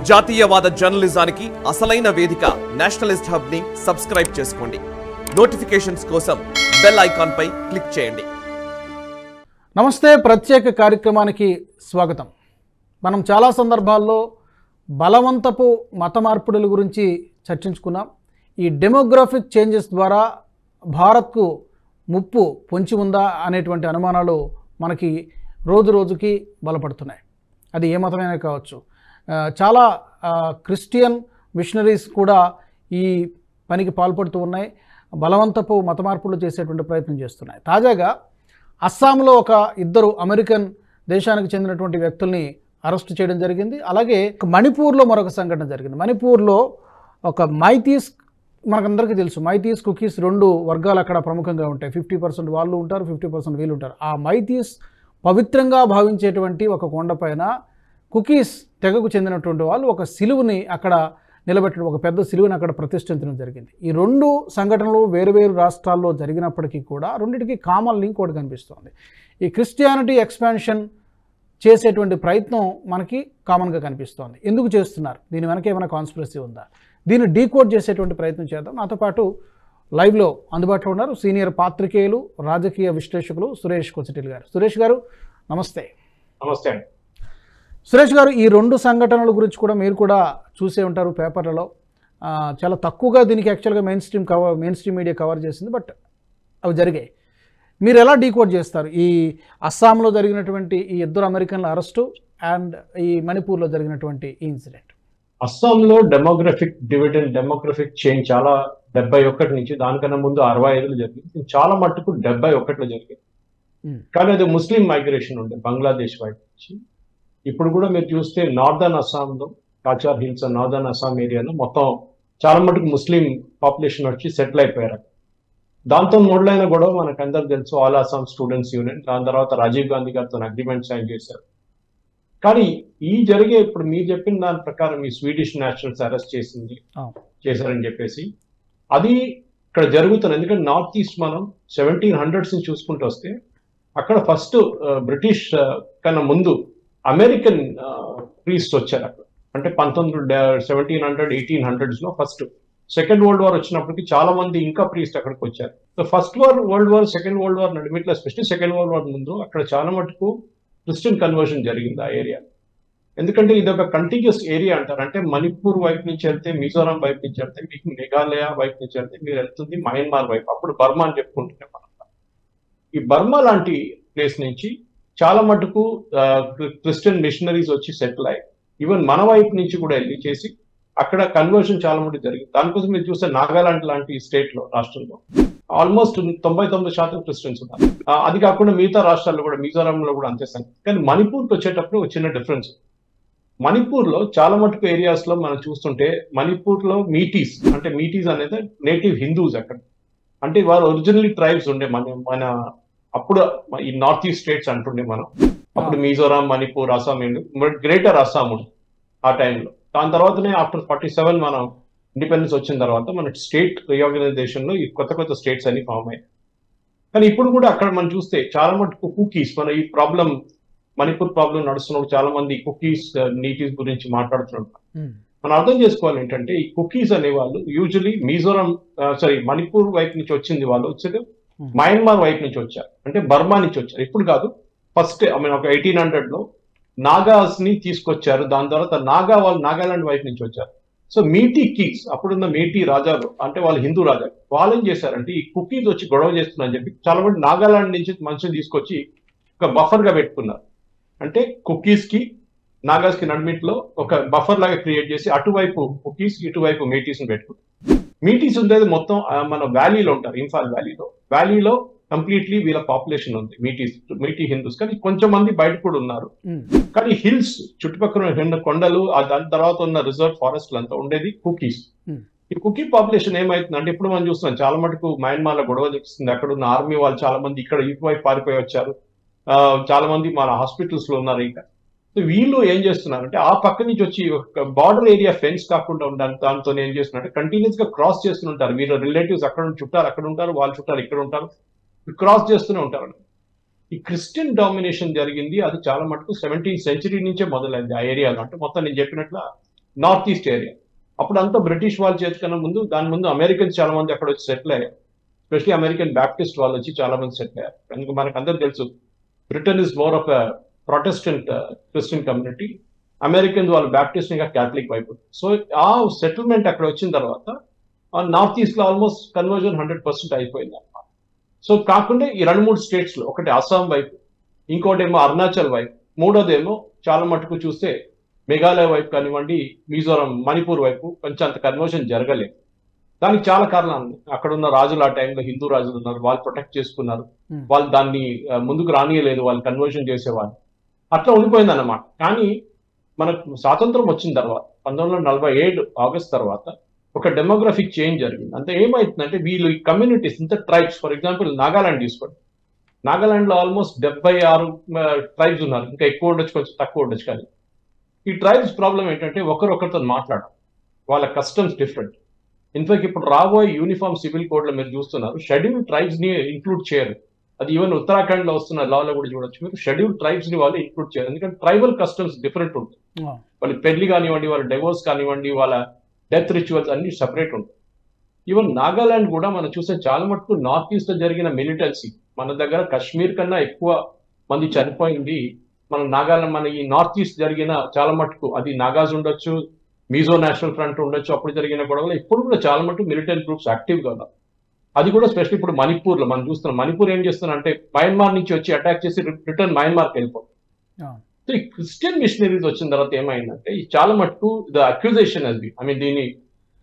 జాతీయవాద జర్నలిజానికి అసలైన వేదిక నేషనలిస్ట్ హబ్ ని సబ్స్క్రైబ్ చేసుకోండి. నోటిఫికేషన్స్ కోసం బెల్ ఐకాన్ పై క్లిక్ చేయండి. నమస్తే, ప్రత్యేక కార్యక్రమానికి స్వాగతం. మనం చాలా సందర్భాల్లో బలవంతపు మత మార్పిడుల గురించి చర్చించుకున్నాం. ఈ డెమోగ్రాఫిక్ చేంజెస్ ద్వారా భారత్కు ముప్పు పొంచి ఉందా అనేటువంటి అనుమానాలు మనకి రోజు రోజుకి బలపడుతున్నాయి. అది ఏ మతమైనా కావచ్చు. చాలా క్రిస్టియన్ మిషనరీస్ కూడా ఈ పనికి పాల్పడుతూ ఉన్నాయి. బలవంతపు మత మార్పులు చేసేటువంటి ప్రయత్నం చేస్తున్నాయి. తాజాగా అస్సాంలో ఇద్దరు అమెరికన్ దేశానికి చెందినటువంటి వ్యక్తుల్ని అరెస్ట్ చేయడం జరిగింది. అలాగే మణిపూర్లో మరొక సంఘటన జరిగింది. మణిపూర్లో మైతీస్, మనకందరికీ తెలుసు, మైతీస్ కుకీస్ రెండు వర్గాలు అక్కడ ప్రముఖంగా ఉంటాయి. 50% వాళ్ళు ఉంటారు, 50% వీళ్ళు ఉంటారు. ఆ మైతీస్ పవిత్రంగా భావించేటువంటి ఒక కొండపైన కుకీస్ తెగకు చెందినటువంటి వాళ్ళు ఒక సిలువుని అక్కడ నిలబెట్టడం, ఒక పెద్ద సిలువుని అక్కడ ప్రతిష్ఠించడం జరిగింది. ఈ రెండు సంఘటనలు వేరువేరు రాష్ట్రాల్లో జరిగినప్పటికీ కూడా రెండింటికి కామన్ లింక్ ఒకటి కనిపిస్తోంది. ఈ క్రిస్టియానిటీ ఎక్స్పాన్షన్ చేసేటువంటి ప్రయత్నం మనకి కామన్గా కనిపిస్తోంది. ఎందుకు చేస్తున్నారు? దీని వెనక ఏమైనా కాన్స్పిరసీ ఉందా? దీన్ని డీకోడ్ చేసేటువంటి ప్రయత్నం చేద్దాం. నాతో పాటు లైవ్లో అందుబాటులో ఉన్నారు సీనియర్ పాత్రికేయులు, రాజకీయ విశ్లేషకులు సురేష్ కొచ్చిటిల్ గారు. సురేష్ గారు నమస్తే. నమస్తే. సురేష్ గారు, ఈ రెండు సంఘటనల గురించి కూడా మీరు కూడా చూసే ఉంటారు పేపర్లలో. చాలా తక్కువగా దీనికి యాక్చువల్గా మెయిన్ స్ట్రీమ్ మీడియా కవర్ చేసింది, బట్ అవి జరిగాయి. మీరు ఎలా డీకోడ్ చేస్తారు ఈ అస్సాంలో జరిగినటువంటి ఈ ఇద్దరు అమెరికన్ల అరెస్టు అండ్ ఈ మణిపూర్లో జరిగినటువంటి ఈ ఇన్సిడెంట్? అస్సాంలో డెమోగ్రఫిక్ చేంజ్ చాలా 71 నుంచి, దానికన్నా ముందు 65లో జరిగింది. చాలా మట్టుకు 71లో జరిగింది. కానీ అది ముస్లిం మైగ్రేషన్ ఉండే బంగ్లాదేశ్ వైపు నుంచి. ఇప్పుడు కూడా మీరు చూస్తే నార్దర్న్ అస్సాంలో, కాచార్ హిల్స్ నార్దర్న్ అస్సాం ఏరియాలో మొత్తం చాలా మటుకు ముస్లిం పాపులేషన్ వచ్చి సెటిల్ అయిపోయారు. దాంతో మొదలైన గొడవ మనకు అందరు తెలుసు, ఆల్ అస్సాం స్టూడెంట్స్ యూనియన్. దాని తర్వాత రాజీవ్ గాంధీ గారితో అగ్రిమెంట్ సైన్ చేశారు. కానీ ఈ జరిగే ఇప్పుడు మీరు చెప్పిన దాని ప్రకారం ఈ స్వీడిష్ నేషనల్స్ అరెస్ట్ చేశారని చెప్పేసి అది ఇక్కడ జరుగుతుంది. ఎందుకంటే నార్త్ ఈస్ట్ మనం 1700s నుంచి చూసుకుంటూ వస్తే అక్కడ ఫస్ట్ బ్రిటిష్ కన్నా ముందు అమెరికన్ ప్రీస్ట్ వచ్చారు అక్కడ. అంటే 1700, 1800s లో ఫస్ట్ సెకండ్ వరల్డ్ వార్ వచ్చినప్పటికీ చాలా మంది ఇంకా ప్రీస్ట్ అక్కడికి వచ్చారు. So first world war, second world war నడిమిట్లో, ఎస్పెషల్లీ సెకండ్ వరల్డ్ వార్ ముందు అక్కడ చాలా మటుకు క్రిస్టియన్ కన్వర్షన్ జరిగింది ఆ ఏరియా. ఎందుకంటే ఇది ఒక కంటిన్యూస్ ఏరియా అంటారు. అంటే మణిపూర్ వైపు నుంచి వెళ్తే, మిజోరాం వైపు నుంచి వెళ్తే, మీకు మేఘాలయ వైపు నుంచి వెళ్తే మీరు వెళ్తుంది మయన్మార్ వైపు, అప్పుడు బర్మా అని చెప్పుకుంటున్నాం మనం. ఈ బర్మా లాంటి ప్లేస్ నుంచి చాలా మటుకు క్రిస్టియన్ మిషనరీస్ వచ్చి సెటిల్ అయ్యి, ఈవెన్ మన వైపు నుంచి కూడా వెళ్ళి చేసి అక్కడ కన్వర్షన్ చాలా మటుకు జరిగింది. దానికోసం మీరు చూస్తే నాగాలాండ్ లాంటి స్టేట్ లో, రాష్ట్రంలో ఆల్మోస్ట్ 99% క్రిస్టియన్స్ ఉన్నారు. అది కాకుండా మిగతా రాష్ట్రాల్లో కూడా, మిజోరాంలో కూడా అంతే సంఖ్య. కానీ మణిపూర్కి వచ్చేటప్పుడు ఒక చిన్న డిఫరెన్స్. మణిపూర్లో చాలా మటుకు ఏరియాస్ లో మనం చూస్తుంటే మణిపూర్లో మీటీస్, అంటే మీటీస్ అనేది నేటివ్ హిందూస్ అక్కడ. అంటే వారు ఒరిజినల్లీ ట్రైబ్స్ ఉండే మన అప్పుడు ఈ నార్త్ ఈస్ట్ స్టేట్స్ అంటుండే మనం. అప్పుడు మిజోరాం, మణిపూర్, అస్సాం, గ్రేటర్ అస్సాం ఉంది ఆ టైంలో. దాని తర్వాతనే ఆఫ్టర్ 47 మనం ఇండిపెండెన్స్ వచ్చిన తర్వాత మన స్టేట్ రీఆర్గనైజేషన్ లో ఈ కొత్త స్టేట్స్ అన్ని ఫామ్ అయ్యాయి. కానీ ఇప్పుడు కూడా అక్కడ మనం చూస్తే చాలా మటుకు కుకీస్, మన ఈ ప్రాబ్లం మణిపూర్ ప్రాబ్లం నడుస్తున్నప్పుడు చాలా మంది కుకీస్, నీటీస్ గురించి మాట్లాడుతున్నారు. మనం అర్థం చేసుకోవాలి ఏంటంటే ఈ కుకీస్ అనే వాళ్ళు యూజువలీ మణిపూర్ వైపు నుంచి వచ్చింది, వాళ్ళు వచ్చేది మయన్మార్ వైపు నుంచి వచ్చారు, అంటే బర్మా నుంచి వచ్చారు. ఇప్పుడు కాదు, ఫస్ట్ ఒక 1800లో నాగాస్ ని తీసుకొచ్చారు. దాని తర్వాత వాళ్ళు నాగాలాండ్ వైపు నుంచి వచ్చారు. సో మీటీ కింగ్స్, అప్పుడున్న మీటీ రాజాలు, అంటే వాళ్ళు హిందూ రాజాలు, వాళ్ళు ఏం చేశారంటే ఈ కుకీస్ వచ్చి గొడవ చేస్తున్నారని చెప్పి చాలా మంది నాగాలాండ్ నుంచి మనుషులు తీసుకొచ్చి ఒక బఫర్ గా పెట్టుకున్నారు. అంటే కుకీస్ కి, నాగాస్ కి నడిమిట్లో ఒక బఫర్ లాగా క్రియేట్ చేసి అటువైపు కుకీస్, ఇటువైపు మీటీస్ ని పెట్టుకున్నారు. మీటీస్ ఉండేది మొత్తం మన వ్యాలీలో ఉంటారు, ఇంఫాల్ వ్యాలీలో కంప్లీట్లీ వీళ్ళ పాపులేషన్ ఉంది, మీటీ హిందూస్. కానీ కొంచెం మంది బయట కూడా ఉన్నారు. కానీ హిల్స్ చుట్టుపక్కల ఉన్న కొండలు, దాని తర్వాత ఉన్న రిజర్వ్ ఫారెస్ట్ అంతా ఉండేది కుకీస్. ఈ కుకీ పాపులేషన్ ఏమైతుంది అంటే ఇప్పుడు మనం చూస్తున్నాం చాలా మటుకు మయన్మార్ లో గొడవ చేస్తుంది. అక్కడ ఉన్న ఆర్మీ వాళ్ళు చాలా మంది ఇక్కడ ఇటువైపు పారిపోయి వచ్చారు. చాలా మంది మన హాస్పిటల్స్ లో ఉన్నారు. ఇంకా వీళ్ళు ఏం చేస్తున్నారంటే ఆ పక్క నుంచి వచ్చి ఒక బార్డర్ ఏరియా ఫెన్స్ కాకుండా ఉండడానికి దాంతో ఏం చేస్తున్నారంటే కంటిన్యూస్ గా క్రాస్ చేస్తుంటారు. వీళ్ళ రిలేటివ్స్ అక్కడ చుట్టారు అక్కడ ఉంటారు, వాళ్ళ చుట్టారు ఇక్కడ ఉంటారు, క్రాస్ చేస్తూనే ఉంటారు. ఈ క్రిస్టియన్ డామినేషన్ జరిగింది. అది చాలా మటుకు 17th century నుంచే మొదలైంది ఆ ఏరియాలో. అంటే మొత్తం నేను చెప్పినట్ల నార్త్ ఈస్ట్ ఏరియా. అప్పుడు అంతా బ్రిటిష్ వాళ్ళ చేతికన్నా ముందు దాని ముందు అమెరికన్స్ చాలా మంది అక్కడ వచ్చి సెటిల్ అయ్యారు. ఎస్పెషలీ అమెరికన్ బ్యాప్టిస్ట్ వాళ్ళు వచ్చి చాలా మంది సెటిల్ అయ్యారు. కనుక మనకు అందరూ తెలుసు Britain is more of a Protestant Christian community, American వాళ్ళు బ్యాప్టిస్ట్ ఇంకా క్యాథలిక్ వైపు. సో ఆ సెటిల్మెంట్ అక్కడ వచ్చిన తర్వాత నార్త్ ఈస్ట్ లో ఆల్మోస్ట్ కన్వర్జన్ 100% అయిపోయింది అన్నమాట. సో కాకుండా ఈ 2-3 స్టేట్స్ లో, ఒకటి అస్సాం వైపు, ఇంకోటేమో అరుణాచల్ వైపు, మూడోదేమో చాలా మటుకు చూస్తే మేఘాలయ వైపు కానివ్వండి, మిజోరం, మణిపూర్ వైపు కొంచెం అంత కన్వర్షన్ జరగలేదు. దానికి చాలా కారణాలు ఉన్నాయి. అక్కడ ఉన్న రాజులు ఆ టైంలో హిందూ రాజులు ఉన్నారు, వాళ్ళు ప్రొటెక్ట్ చేసుకున్నారు, వాళ్ళు దాన్ని ముందుకు రానియలేదు, వాళ్ళు కన్వర్షన్ చేసేవాళ్ళు, అట్లా ఉండిపోయింది అన్నమాట. కానీ మనకు స్వాతంత్రం వచ్చిన తర్వాత 1947 ఆగస్ట్ తర్వాత ఒక డెమోగ్రఫిక్ చేంజ్ జరిగింది. అంతే ఏమైతుందంటే వీళ్ళు ఈ కమ్యూనిటీస్ ఇంత ట్రైబ్స్, ఫర్ ఎగ్జాంపుల్ నాగాలాండ్ తీసుకోండి, నాగాలాండ్ లో ఆల్మోస్ట్ 76 ట్రైబ్స్ ఉన్నారు, ఇంకా ఎక్కువ ఉండొచ్చు కొంచెం తక్కువ ఉండొచ్చు. కానీ ఈ ట్రైబ్స్ ప్రాబ్లం ఏంటంటే ఒకరితో మాట్లాడడం, వాళ్ళ కస్టమ్స్ డిఫరెంట్. ఇన్ఫాక్ట్ ఇప్పుడు రాబోయే యూనిఫామ్ సివిల్ కోడ్ లో మీరు చూస్తున్నారు షెడ్యూల్ ట్రైబ్స్ ని ఇంక్లూడ్ చేయరు. అది ఈవెన్ ఉత్తరాఖండ్ లో వస్తున్న లాలో కూడా చూడొచ్చు మీరు, షెడ్యూల్ ట్రైబ్స్ ని వాళ్ళు ఇంక్లూడ్ చేయరు. ఎందుకంటే ట్రైబల్ కస్టమ్స్ డిఫరెంట్ ఉంటుంది. వాళ్ళ పెళ్లి కానివ్వండి, వాళ్ళ డైవోర్స్ కానివ్వండి, వాళ్ళ డెత్ రిచువల్స్ అన్ని సపరేట్ ఉంటాయి. ఈవెన్ నాగాలాండ్ కూడా మనం చూసే చాలా మటుకు నార్త్ ఈస్ట్ లో జరిగిన మిలిటెన్సీ, మన దగ్గర కాశ్మీర్ కన్నా ఎక్కువ మంది చనిపోయింది మన నాగాలాండ్, మన ఈ నార్త్ ఈస్ట్ జరిగిన చాలా మటుకు, అది నాగాస్ ఉండొచ్చు, మిజో నేషనల్ ఫ్రంట్ ఉండొచ్చు, అప్పుడు జరిగిన గొడవలు ఇప్పుడు కూడా చాలా మటుకు మిలిటరీ గ్రూప్స్ యాక్టివ్గా ఉన్నారు. అది కూడా స్పెషల్లీ ఇప్పుడు మణిపూర్ లో మనం చూస్తున్నాం. మణిపూర్ ఏం చేస్తున్నా అంటే మయన్మార్ నుంచి వచ్చి అటాక్ చేసి రిటర్న్ మయన్మార్కి వెళ్ళిపోతుంది. సో ఈ క్రిస్టియన్ మిషనరీస్ వచ్చిన తర్వాత ఏమైందంటే ఈ చాలా మటుకు ద అక్యూజేషన్ అది, ఐ మీన్ దీన్ని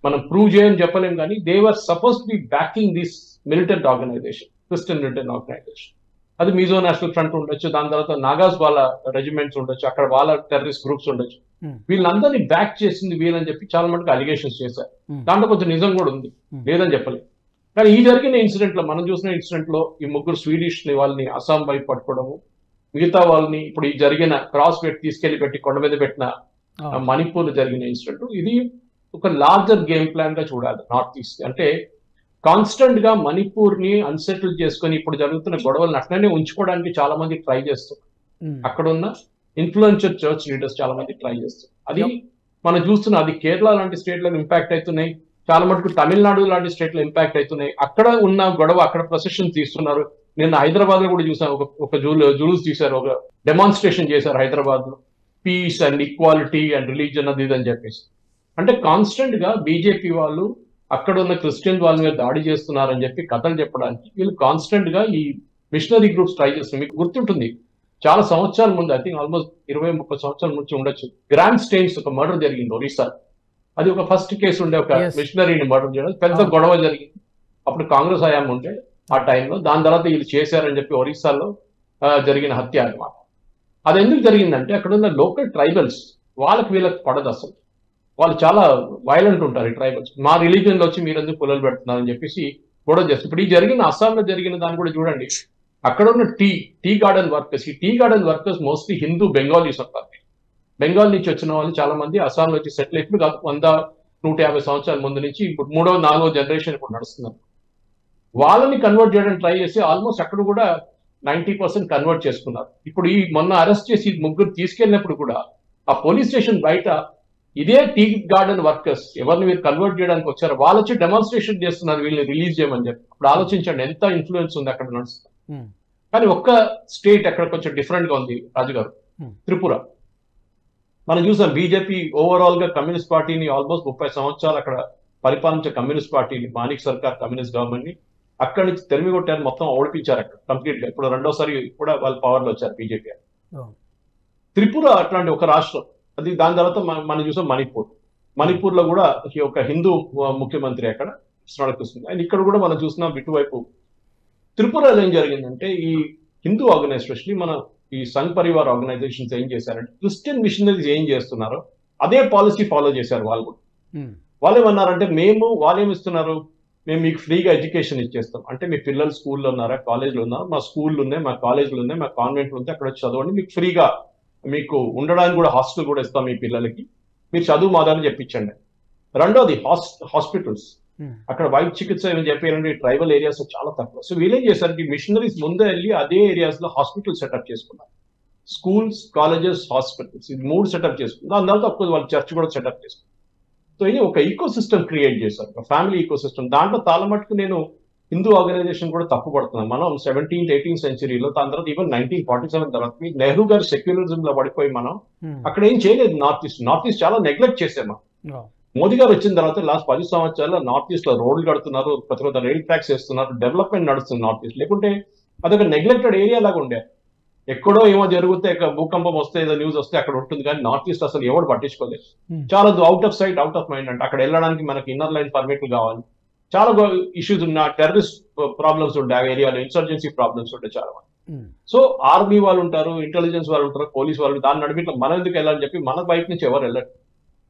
మనం ప్రూవ్ చేయని చెప్పలేం, కానీ they were supposed to be backing this militant organization, Christian militant organization. అది మిజో నేషనల్ ఫ్రంట్ ఉండొచ్చు, దాని తర్వాత నాగాస్ వాళ్ళ రెజిమెంట్స్ ఉండొచ్చు, అక్కడ వాళ్ళ టెర్రరిస్ట్ గ్రూప్స్ ఉండొచ్చు. వీళ్ళందరినీ బ్యాక్ చేసింది వీళ్ళని చెప్పి చాలా మటుకు అలిగేషన్స్ చేశారు. దాంట్లో కొంచెం నిజం కూడా ఉంది, లేదని చెప్పలేదు. కానీ ఈ జరిగిన ఇన్సిడెంట్ లో, మనం చూసిన ఇన్సిడెంట్ లో ఈ 3 స్వీడిష్ వాళ్ళని అస్సాం వైపు పట్టుకోవడము, మిగతా వాళ్ళని ఇప్పుడు ఈ జరిగిన క్రాస్ పెట్టి తీసుకెళ్లి పెట్టి కొండ మీద పెట్టిన మణిపూర్ లో జరిగిన ఇన్సిడెంట్, ఇది ఒక లార్జర్ గేమ్ ప్లాన్ గా చూడాలి నార్త్ ఈస్ట్. అంటే కాన్స్టెంట్ గా మణిపూర్ ని అన్సెటిల్ చేసుకొని ఇప్పుడు జరుగుతున్న గొడవలను అట్లనే ఉంచుకోవడానికి చాలా మంది ట్రై చేస్తారు. అక్కడ ఉన్న ఇన్ఫ్లుయెన్షియల్ చర్చ్ లీడర్స్ చాలా మంది ట్రై చేస్తారు. అది మనం చూస్తున్నాం. అది కేరళ లాంటి స్టేట్ లో ఇంపాక్ట్ అవుతున్నాయి, చాలా మటుకు తమిళనాడు లాంటి స్టేట్ లో ఇంపాక్ట్ అవుతున్నాయి. అక్కడ ఉన్న గొడవ అక్కడ ప్రొసెషన్ తీస్తున్నారు. నేను హైదరాబాద్ లో కూడా చూసాను, ఒక జులూస్ తీశారు, ఒక డెమాన్స్ట్రేషన్ చేశారు హైదరాబాద్ లో, peace and equality and religion అది ఇదని చెప్పేసి. అంటే కాన్స్టెంట్ గా బీజేపీ వాళ్ళు అక్కడ ఉన్న క్రిస్టియన్ వాళ్ళ మీద దాడి చేస్తున్నారని చెప్పి కథలు చెప్పడానికి వీళ్ళు కాన్స్టెంట్ గా ఈ మిషనరీ గ్రూప్స్ ట్రై చేస్తున్నారు. మీకు గుర్తుంటుంది చాలా సంవత్సరాల ముందు, ఐ థింక్ ఆల్మోస్ట్ 20-30 సంవత్సరాల ముందు ఉండొచ్చు, గ్రాండ్ స్టెయిన్స్ ఒక మర్డర్ జరిగింది ఒరిస్సా. అది ఒక ఫస్ట్ కేసు ఉండే, ఒక మిషనరీని మర్డర్ చేయడం, పెద్ద గొడవ జరిగింది. అప్పుడు కాంగ్రెస్ హయాం ఉంటే ఆ టైంలో, దాని తర్వాత వీళ్ళు చేశారని చెప్పి ఒరిస్సాలో జరిగిన హత్య అన్నమాట. అది ఎందుకు జరిగిందంటే అక్కడ ఉన్న లోకల్ ట్రైబల్స్ వాళ్ళకి వీళ్ళకి పడదు అసలు, వాళ్ళు చాలా వైలెంట్ ఉంటారు ఈ ట్రైబల్స్. మా రిలీజియన్ లో వచ్చి మీరు ఎందుకు పుల్లలు పెడుతున్నారని చెప్పేసి గొడవ చేస్తారు. ఇప్పుడు ఈ జరిగిన అస్సాంలో జరిగిన దాన్ని కూడా చూడండి. అక్కడ ఉన్న టీ గార్డెన్ వర్కర్స్, ఈ tea garden workers mostly Hindu Bengalis ఉంటారు. బెంగాల్ నుంచి వచ్చిన వాళ్ళు చాలా మంది అస్సాంలో వచ్చి సెటిల్ అయిపోయి 100-150 సంవత్సరాల ముందు నుంచి ఇప్పుడు 3వ-4వ జనరేషన్ ఇప్పుడు నడుస్తున్నారు. వాళ్ళని కన్వర్ట్ చేయడానికి ట్రై చేసి ఆల్మోస్ట్ అక్కడ కూడా 90% కన్వర్ట్ చేసుకున్నారు. ఇప్పుడు ఈ మొన్న అరెస్ట్ చేసి 3 తీసుకెళ్ళినప్పుడు కూడా ఆ పోలీస్ స్టేషన్ బయట ఇదే టీ గార్డెన్ వర్కర్స్ ఎవరిని మీరు కన్వర్ట్ చేయడానికి వచ్చారు, వాళ్ళు వచ్చి డెమాన్స్ట్రేషన్ చేస్తున్నారు వీళ్ళని రిలీజ్ చేయమని చెప్పి. ఇప్పుడు ఆలోచించండి ఎంత ఇన్ఫ్లుయెన్స్ ఉంది అక్కడ నడుస్తుంది. కానీ ఒక్క స్టేట్ అక్కడ కొంచెం డిఫరెంట్ గా ఉంది రాజుగారు, త్రిపుర. మనం చూసాం బీజేపీ ఓవరాల్ గా కమ్యూనిస్ట్ పార్టీని ఆల్మోస్ట్ 30 సంవత్సరాలు అక్కడ పరిపాలించే కమ్యూనిస్ట్ పార్టీని, మానిక్ సర్కార్ కమ్యూనిస్ట్ గవర్నమెంట్ ని అక్కడి నుంచి తెరిమి కొట్టారు, మొత్తం ఓడిపించారు అక్కడ కంప్లీట్ గా. ఇప్పుడు 2వసారి కూడా వాళ్ళు పవర్ లో వచ్చారు బీజేపీ. త్రిపుర అట్లాంటి ఒక రాష్ట్రం అది. దాని తర్వాత మనం చూసాం మణిపూర్ లో కూడా ఒక హిందూ ముఖ్యమంత్రి అక్కడ నడుస్తుంది. అండ్ ఇక్కడ కూడా మనం చూసినాం ఇటువైపు త్రిపురలో ఏం జరిగిందంటే ఈ హిందూ ఆర్గనైజేషన్, మన ఈ సంఘ్ పరివార్ ఆర్గనైజేషన్స్ ఏం చేశారంటే క్రిస్టియన్ మిషనరీస్ ఏం చేస్తున్నారో అదే పాలసీ ఫాలో చేశారు వాళ్ళు కూడా. వాళ్ళు ఏమన్నారంటే వాళ్ళు ఏమిస్తున్నారు, మేము మీకు ఫ్రీగా ఎడ్యుకేషన్ ఇచ్చేస్తాం. అంటే మీ పిల్లలు స్కూల్లో ఉన్నారా, కాలేజ్లో ఉన్నారా, మా స్కూళ్ళు ఉన్నాయి, మా కాలేజ్లు ఉన్నాయి, మా కాన్వెంట్లు ఉన్నాయి, అక్కడ వచ్చి చదవండి, మీకు ఫ్రీగా మీకు ఉండడానికి కూడా హాస్టల్ కూడా ఇస్తాం మీ పిల్లలకి, మీరు చదువు మాదని చెప్పించండి. రెండోది హాస్పిటల్స్, అక్కడ వైద్య చికిత్స ఏమని చెప్పారంటే ట్రైబల్ ఏరియాస్ చాలా తక్కువ. సో వీళ్ళేం చేశారు, మిషనరీస్ ముందే వెళ్ళి అదే ఏరియాస్ లో హాస్పిటల్ సెటప్ చేసుకున్నారు. స్కూల్స్, కాలేజెస్, హాస్పిటల్స్, ఇది 3 సెటప్ చేసుకుంది. దాని తర్వాత అప్పుడు వాళ్ళు చర్చ్ కూడా సెటప్ చేసుకుంది. సో ఇది ఒక ఈకో సిస్టమ్ క్రియేట్ చేశారు, ఒక ఫ్యామిలీ ఈకో సిస్టమ్. దాంట్లో చాలా మటుకు నేను హిందూ ఆర్గనైజేషన్ కూడా తప్పు పడుతున్నాను. మనం 17th 18th సెంచరీలో, దాని తర్వాత ఈవెన్ 1947 తర్వాత నెహ్రూ గారి సెక్యులరిజం లో పడిపోయి మనం అక్కడ ఏం చేయలేదు. నార్త్ ఈస్ట్ చాలా నెగ్లెక్ట్ చేసాము. మోదీ గారు వచ్చిన తర్వాత లాస్ట్ 10 సంవత్సరాల్లో నార్త్ ఈస్ట్ లో రోడ్లు కడుతున్నారు, తర్వాత రైల్ ట్రాక్స్ వేస్తున్నారు, డెవలప్మెంట్ నడుస్తుంది నార్త్ ఈస్ట్. లేకుంటే అదొక నెగ్లెక్టెడ్ ఏరియా లాగా ఉండే. ఎక్కడో ఏమో జరిగితే, భూకంపం వస్తే, ఏదో న్యూస్ వస్తే అక్కడ ఉంటుంది, కానీ నార్త్ ఈస్ట్ అసలు ఎవరు పట్టించుకోలేదు. చాలా out of sight, out of mind. అంటే అక్కడ వెళ్ళడానికి మనకి ఇన్నర్ లైన్ పర్మిట్లు కావాలి. చాలా ఇష్యూస్ ఉన్న, టెర్రరిస్ట్ ప్రాబ్లమ్స్ ఉంటాయి ఆ ఏరియాలో, ఇన్సర్జెన్సీ ప్రాబ్లమ్స్ ఉంటాయి చాలా మంది. సో ఆర్మీ వాళ్ళు ఉంటారు, ఇంటెలిజెన్స్ వాళ్ళు ఉంటారు, పోలీస్ వాళ్ళు, దాని నడిమిట్లో మనం ఎందుకు వెళ్ళాలని చెప్పి మన బయట నుంచి ఎవరు వెళ్ళరు.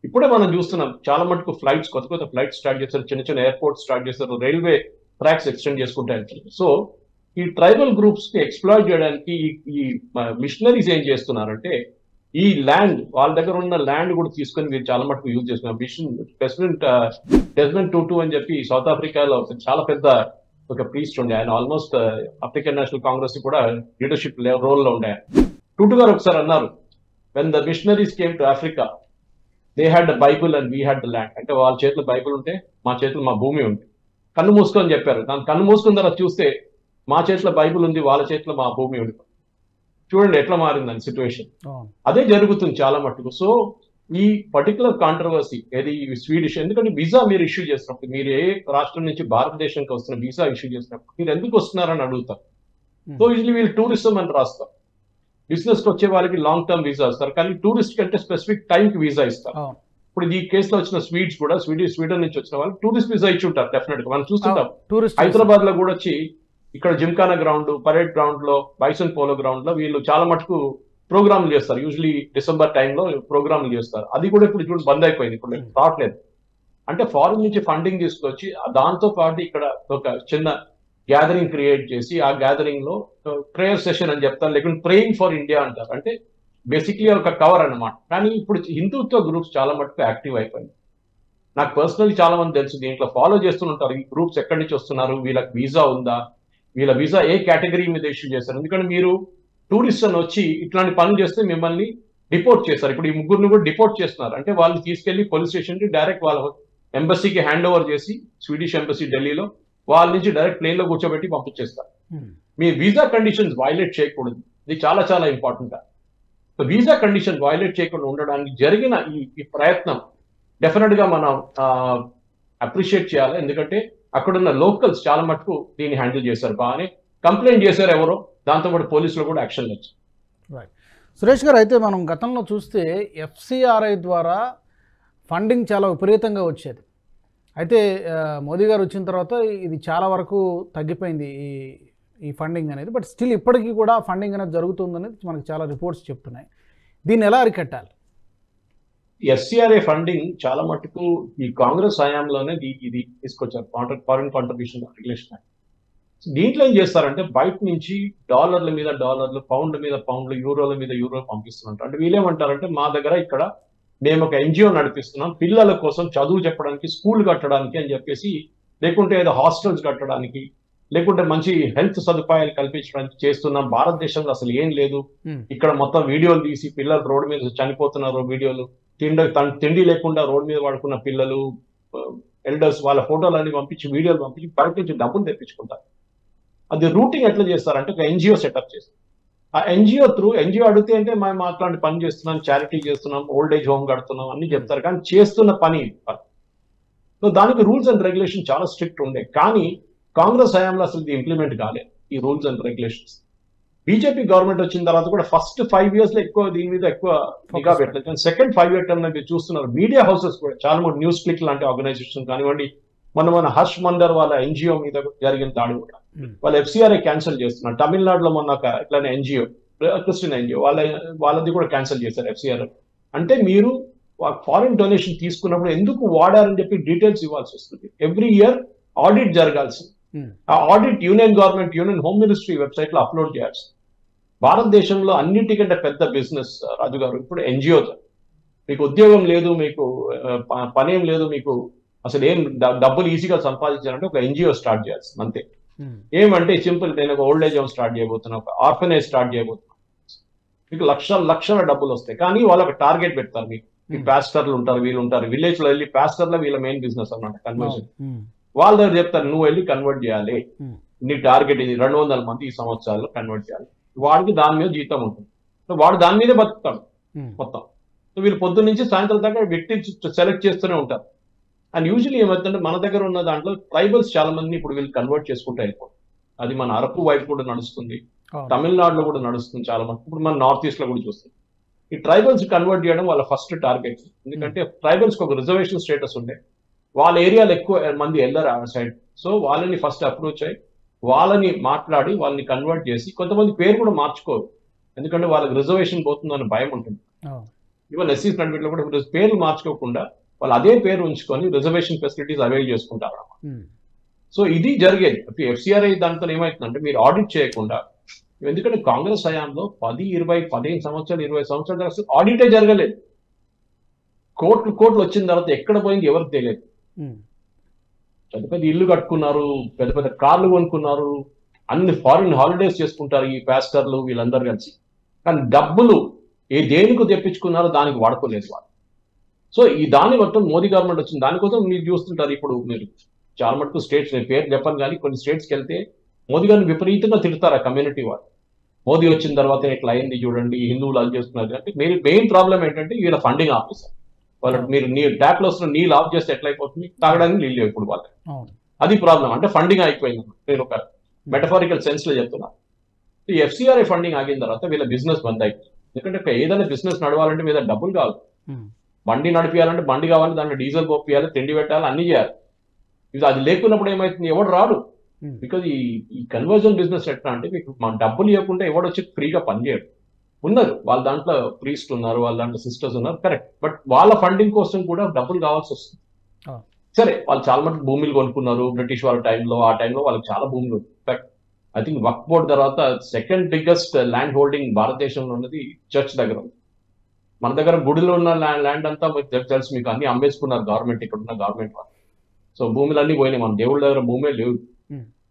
ఇప్పుడే మనం చూస్తున్నాం చాలా మటుకు ఫ్లైట్స్, కొత్త కొత్త ఫ్లైట్స్ స్టార్ట్ చేస్తారు, చిన్న చిన్న ఎయిర్పోర్ట్స్ స్టార్ట్ చేస్తారు, రైల్వే ట్రాక్స్ ఎక్స్టెండ్ చేసుకుంటూ వెళ్తారు. సో ఈ ట్రైబల్ గ్రూప్స్ కి ఎక్స్ప్లాయిట్ చేయడానికి ఈ మిషనరీస్ ఏం చేస్తున్నారంటే, ఈ ల్యాండ్, వాళ్ళ దగ్గర ఉన్న ల్యాండ్ కూడా తీసుకొని మీరు చాలా మటుకు యూజ్ చేస్తున్నారు. ప్రెసిడెంట్ డెస్మండ్ టూటు అని చెప్పి సౌత్ ఆఫ్రికాలో చాలా పెద్ద ఒక ప్రీస్ట్ ఉండే, ఆయన ఆల్మోస్ట్ ఆఫ్రికన్ నేషనల్ కాంగ్రెస్ కూడా లీడర్షిప్ రోల్ లో ఉండే. టూటు గారు ఒకసారి అన్నారు, when the machineries came to Africa they had the Bible and we had the land. అంటే వాళ్ళ చేతిలో బైబుల్ ఉంటే మా చేతిలో మా భూమి ఉంది. కన్ను మూసుకొని చెప్పారు. దాని కన్ను మూసుకున్న తర్వాత చూస్తే మా చేతిలో బైబుల్ ఉంది, వాళ్ళ చేతిలో మా భూమి ఉంది. చూడండి ఎట్లా మారిందని సిచ్యువేషన్. అదే జరుగుతుంది చాలా మట్టుకు. సో ఈ పర్టికులర్ కాంట్రవర్సీ ఏది స్వీడిష్, ఎందుకంటే వీసా మీరు ఇష్యూ చేసినప్పుడు, మీరు ఏ రాష్ట్రం నుంచి భారతదేశానికి వస్తున్న వీసా ఇష్యూ చేసినప్పుడు మీరు ఎందుకు వస్తున్నారని అడుగుతారు. సో యూజువల్లీ వీళ్ళు టూరిజం అని రాస్తారు. బిజినెస్ కి వచ్చే వాళ్ళకి లాంగ్ టర్మ్ వీసా ఇస్తారు, కానీ టూరిస్ట్ కంటే స్పెసిఫిక్ టైం కి వీసా ఇస్తారు. ఇప్పుడు ఈ కేసులో వచ్చిన స్వీడ్స్ కూడా స్వీడన్ నుంచి వచ్చిన వాళ్ళు టూరిస్ట్ వీసా ఇచ్చి ఉంటారు డెఫినెట్ గా. మనం చూస్తుంటాం హైదరాబాద్ లో కూడా వచ్చి ఇక్కడ జిమ్ఖానా గ్రౌండ్, పరేడ్ గ్రౌండ్ లో, బైసన్ పోలో గ్రౌండ్ లో వీళ్ళు చాలా మటుకు ప్రోగ్రాంలు చేస్తారు. యూజువలీ డిసెంబర్ టైంలో ప్రోగ్రాంలు చేస్తారు. అది కూడా ఇప్పుడు చూడండి బంద్ అయిపోయింది, ఇప్పుడు రావట్లేదు. అంటే ఫారిన్ నుంచి ఫండింగ్ తీసుకొచ్చి దాంతో పాటు ఇక్కడ ఒక చిన్న గ్యాదరింగ్ క్రియేట్ చేసి, ఆ గ్యాదరింగ్ లో ప్రేయర్ సెషన్ అని చెప్తారు, లేకుంటే ప్రేయింగ్ ఫర్ ఇండియా అంటారు. అంటే బేసిక్లీ ఒక కవర్ అన్నమాట. కానీ ఇప్పుడు హిందుత్వ గ్రూప్స్ చాలా మటుకు యాక్టివ్ అయిపోయింది. నాకు పర్సనల్లీ చాలా మంది తెలుసు, దీంట్లో ఫాలో చేస్తుంటారు. ఈ గ్రూప్స్ ఎక్కడి నుంచి వస్తున్నారు, వీళ్ళకి వీసా ఉందా, వీళ్ళ వీసా ఏ కేటగిరీ మీద ఇష్యూ చేస్తారు. ఎందుకంటే మీరు టూరిస్ట్ అని వచ్చి ఇట్లాంటి పనులు చేస్తే మిమ్మల్ని డిపోర్ట్ చేస్తారు. ఇప్పుడు ఈ ముగ్గురిని కూడా డిపోర్ట్ చేస్తున్నారు. అంటే వాళ్ళు తీసుకెళ్లి పోలీస్ స్టేషన్ కి డైరెక్ట్ వాళ్ళ ఎంబసీకి హ్యాండ్ ఓవర్ చేసి, స్వీడిష్ ఎంబసీ ఢిల్లీలో, వాళ్ళ నుంచి డైరెక్ట్ ప్లేన్ లో కూర్చోబెట్టి పంపించేస్తారు. మీ వీసా కండిషన్స్ వైలేట్ చేయకూడదు, ఇది చాలా చాలా ఇంపార్టెంట్. వీసా కండిషన్ వైలేట్ చేయకుండా ఉండడానికి జరిగిన ఈ ప్రయత్నం డెఫినెట్ గా మనం అప్రిషియేట్ చేయాలి. ఎందుకంటే అక్కడున్న లోకల్స్ చాలా మటుకు దీన్ని హ్యాండిల్ చేశారు బాగానే. కంప్లైంట్ చేశారు ఎవరో, దాంతోపాటు పోలీసులు కూడా యాక్షన్ వచ్చారు. రైట్ సురేష్ గారు, అయితే మనం గతంలో చూస్తే FCRI ద్వారా ఫండింగ్ చాలా విపరీతంగా వచ్చేది. అయితే మోదీ గారు వచ్చిన తర్వాత ఇది చాలా వరకు తగ్గిపోయింది ఈ ఫండింగ్ అనేది. బట్ స్టిల్ ఇప్పటికీ కూడా ఫండింగ్ అనేది జరుగుతుందనేది మనకు చాలా రిపోర్ట్స్ చెప్తున్నాయి. దీన్ని ఎలా అరికట్టాలి? FCRI ఫండింగ్ చాలా మటుకు ఈ కాంగ్రెస్ హయాంలోనే ఇది తీసుకొచ్చారు, ఫారిన్ కాంట్రిబ్యూషన్ రెగ్యులేషన్ యాక్ట్. దీంట్లో ఏం చేస్తారంటే బయట నుంచి డాలర్ల మీద డాలర్లు, పౌండ్ మీద పౌండ్లు, యూరోల మీద యూరోలు పంపిస్తున్నారు. అంటే వీళ్ళేమంటారంటే మా దగ్గర ఇక్కడ మేము ఒక NGO నడిపిస్తున్నాం పిల్లల కోసం చదువు చెప్పడానికి, స్కూల్ కట్టడానికి అని చెప్పేసి, లేకుంటే ఏదో హాస్టల్స్ కట్టడానికి, లేకుంటే మంచి హెల్త్ సదుపాయాలు కల్పించడానికి చేస్తున్నాం. భారతదేశంలో అసలు ఏం లేదు, ఇక్కడ మొత్తం వీడియోలు తీసి పిల్లలు రోడ్డు మీద చనిపోతున్నారు, వీడియోలు, తిండి లేకుండా రోడ్డు మీద పడుకున్న పిల్లలు, ఎల్డర్స్, వాళ్ళ ఫోటోలన్నీ పంపించి, వీడియోలు పంపించి బయట నుంచి డబ్బులు తెప్పించుకుంటారు. అది రూటింగ్ ఎట్లా చేస్తారంటే ఒక NGO సెటప్ చేస్తారు. ఆ NGO అడిగితే అంటే మేము అట్లాంటి పని చేస్తున్నాం, చారిటీ చేస్తున్నాం, ఓల్డ్ ఏజ్ హోమ్ కడుతున్నాం అన్ని చెప్తారు. కానీ చేస్తున్న పని సో దానికి రూల్స్ అండ్ రెగ్యులేషన్ చాలా స్ట్రిక్ట్ ఉండే. కానీ కాంగ్రెస్ హయాంలో అసలు ఇంప్లిమెంట్ కాలేదు ఈ rules and regulations. BJP government వచ్చిన తర్వాత కూడా ఫస్ట్ 5 years లో ఎక్కువ దీని మీద ఎక్కువ నిఘా పెట్టలేదు. కానీ సెకండ్ 5 year టర్మ్ మీరు చూస్తున్నారు మీడియా హౌసెస్ కూడా చాలా మంది, న్యూస్ క్లిక్ లాంటి ఆర్గనైజేషన్ కానివ్వండి, మన హర్ష్ మందర్ వాళ్ళ NGO మీద జరిగిన దాడి కూడా వాళ్ళు FCRI క్యాన్సిల్ చేస్తున్నారు. తమిళనాడులో మొన్న ఒక ఇట్లానే NGO, క్రిస్టియన్ NGO, వాళ్ళది కూడా క్యాన్సిల్ చేశారు FCRI. అంటే మీరు ఫారిన్ డొనేషన్ తీసుకున్నప్పుడు ఎందుకు వాడారని చెప్పి డీటెయిల్స్ ఇవ్వాల్సి వస్తుంది. ఎవ్రీ ఇయర్ ఆడిట్ జరగాల్సింది. ఆ audit union government, union home ministry website లో అప్లోడ్ చేయాల్సి. భారతదేశంలో అన్నిటికంటే పెద్ద బిజినెస్ రాజు గారు ఇప్పుడు NGO. మీకు ఉద్యోగం లేదు, మీకు పనేం లేదు, మీకు అసలు ఏం డబ్బులు ఈజీగా సంపాదించాలంటే ఒక NGO స్టార్ట్ చేయాల్సింది అంతే. ఏమంటే సింపుల్, నేను ఒక ఓల్డ్ ఏజ్ హోమ్ స్టార్ట్ చేయబోతున్నా, ఒక ఆర్ఫనేజ్ స్టార్ట్ చేయబోతున్నా, మీకు లక్షల డబ్బులు వస్తాయి. కానీ వాళ్ళకి టార్గెట్ పెడతారు. మీకు ఈ పాస్టర్లు ఉంటారు, వీళ్ళు ఉంటారు, విలేజ్ లో వెళ్ళి పాస్టర్లో వీళ్ళ మెయిన్ బిజినెస్ అన్నమాట కన్వర్షన్. వాళ్ళ దగ్గర చెప్తారు నువ్వు వెళ్ళి కన్వర్ట్ చేయాలి, నీ టార్గెట్ ఇది 200 మంది ఈ సంవత్సరాల్లో కన్వర్ట్ చేయాలి. వాడికి దాని మీద జీతం ఉంటుంది. సో వాడు దాని మీదే బతుకుతాడు మొత్తం. సో వీళ్ళు పొద్దున్న నుంచి సాయంత్రం దాకా వ్యక్తి సెలెక్ట్ చేస్తూనే ఉంటారు. అండ్ యూజువల్లీ ఏమవుతుందంటే మన దగ్గర ఉన్న దాంట్లో ట్రైబల్స్ చాలా మందిని ఇప్పుడు వీళ్ళు కన్వర్ట్ చేసుకుంటూ అయిపోతుంది. అది మన అరకు వైపు కూడా నడుస్తుంది, తమిళనాడులో కూడా నడుస్తుంది చాలా మంది. ఇప్పుడు మన నార్త్ ఈస్ట్ లో కూడా చూస్తుంది. ఈ ట్రైబల్స్ కన్వర్ట్ చేయడం వాళ్ళ ఫస్ట్ టార్గెట్. ఎందుకంటే ట్రైబల్స్ కి ఒక రిజర్వేషన్ స్టేటస్ ఉండే, వాళ్ళ ఏరియాలో ఎక్కువ మంది వెళ్ళరు ఆ సైడ్. సో వాళ్ళని ఫస్ట్ అప్రోచ్ అయ్యి వాళ్ళని మాట్లాడి వాళ్ళని కన్వర్ట్ చేసి, కొంతమంది పేరు కూడా మార్చుకోరు ఎందుకంటే వాళ్ళకి రిజర్వేషన్ పోతుందని భయం ఉంటుంది. ఈవెన్ ఎస్సీ సర్టిఫికేట్లో కూడా పేర్లు మార్చుకోకుండా వాళ్ళు అదే పేరు ఉంచుకొని రిజర్వేషన్ ఫెసిలిటీస్ అవైల్ చేసుకుంటారు. సో ఇది జరిగేది. ఎఫ్సిఆర్ఐ దాంతో ఏమవుతుందంటే మీరు ఆడిట్ చేయకుండా, ఎందుకంటే కాంగ్రెస్ హయాంలో 10, 20, 15 సంవత్సరాలు 20 సంవత్సరాల తర్వాత ఆడిటే జరగలేదు. కోట్లు వచ్చిన తర్వాత ఎక్కడ పోయింది ఎవరికి తెలియదు. పెద్ద పెద్ద ఇల్లు కట్టుకున్నారు, పెద్ద పెద్ద కార్లు కొనుక్కున్నారు, అన్ని ఫారిన్ హాలిడేస్ చేసుకుంటారు ఈ పాస్టర్లు వీళ్ళందరూ కలిసి. కానీ డబ్బులు దేనికి తెప్పించుకున్నారో దానికి వాడుకోలేదు వాళ్ళు. సో ఈ దాన్ని మొత్తం మోదీ గవర్నమెంట్ వచ్చింది. దానికోసం మీరు చూస్తుంటారు. ఇప్పుడు మీరు చాలా మటుకు స్టేట్స్, నేను పేరు చెప్పను కానీ కొన్ని స్టేట్స్కి వెళ్తే మోదీ గారిని విపరీతంగా తిడతారు ఆ కమ్యూనిటీ వాళ్ళు. మోదీ వచ్చిన తర్వాత ఇట్లా అయింది చూడండి, హిందువులు అది చేస్తున్నారు అంటే. మీరు మెయిన్ ప్రాబ్లం ఏంటంటే వీళ్ళ ఫండింగ్ ఆపేస్తారు. వాళ్ళు మీరు ట్యాప్లో వస్తున్న నీళ్ళు ఆఫ్ చేస్తే ఎట్లయిపోతుంది, తాగడానికి నీళ్ళు ఇప్పుడు వాళ్ళకి అది ప్రాబ్లం. అంటే ఫండింగ్ అయిపోయింది. నేను ఒక మెటఫారికల్ సెన్స్ లో చెప్తున్నా. ఈ ఎఫ్సిఆర్ఐ ఫండింగ్ ఆగిన తర్వాత వీళ్ళ బిజినెస్ బంద్ అయిపోయింది. ఎందుకంటే ఏదైనా బిజినెస్ నడవాలంటే మీద డబ్బులు కావాలి. బండి నడిపియాలంటే బండి కావాలి, దాంట్లో డీజిల్ పోపియాలి, తిండి పెట్టాలి, అన్ని చేయాలి. ఇది అది లేకున్నప్పుడు ఏమైతుంది, ఎవడు రాడు. బికాజ్ ఈ కన్వర్జన్ బిజినెస్ ఎట్లా అంటే మీకు మన డబ్బులు ఇవ్వకుండా ఎవడొచ్చి ఫ్రీగా పనిచేయడు. ఉన్నారు వాళ్ళ దాంట్లో ప్రీస్ట్ ఉన్నారు, వాళ్ళ దాంట్లో సిస్టర్స్ ఉన్నారు, కరెక్ట్. బట్ వాళ్ళ ఫండింగ్ కోసం కూడా డబ్బులు కావాల్సి వస్తుంది. సరే వాళ్ళు చాలా మటుకు భూములు కొనుక్కున్నారు బ్రిటిష్ వాళ్ళ టైంలో. ఆ టైంలో వాళ్ళకి చాలా భూములు. In fact I think Waqf board తర్వాత సెకండ్ బిగ్గెస్ట్ ల్యాండ్ హోల్డింగ్ భారతదేశంలో ఉన్నది చర్చ్ దగ్గర ఉంది. మన దగ్గర గుడిలో ఉన్న ల్యాండ్ అంతా తెలుసు మీకు, అన్ని అమ్మేసుకున్నారు గవర్నమెంట్, ఇక్కడ ఉన్న గవర్నమెంట్ వాళ్ళు. సో భూములన్నీ పోయినాయి, మన దేవుళ్ళ దగ్గర భూమే లేవు.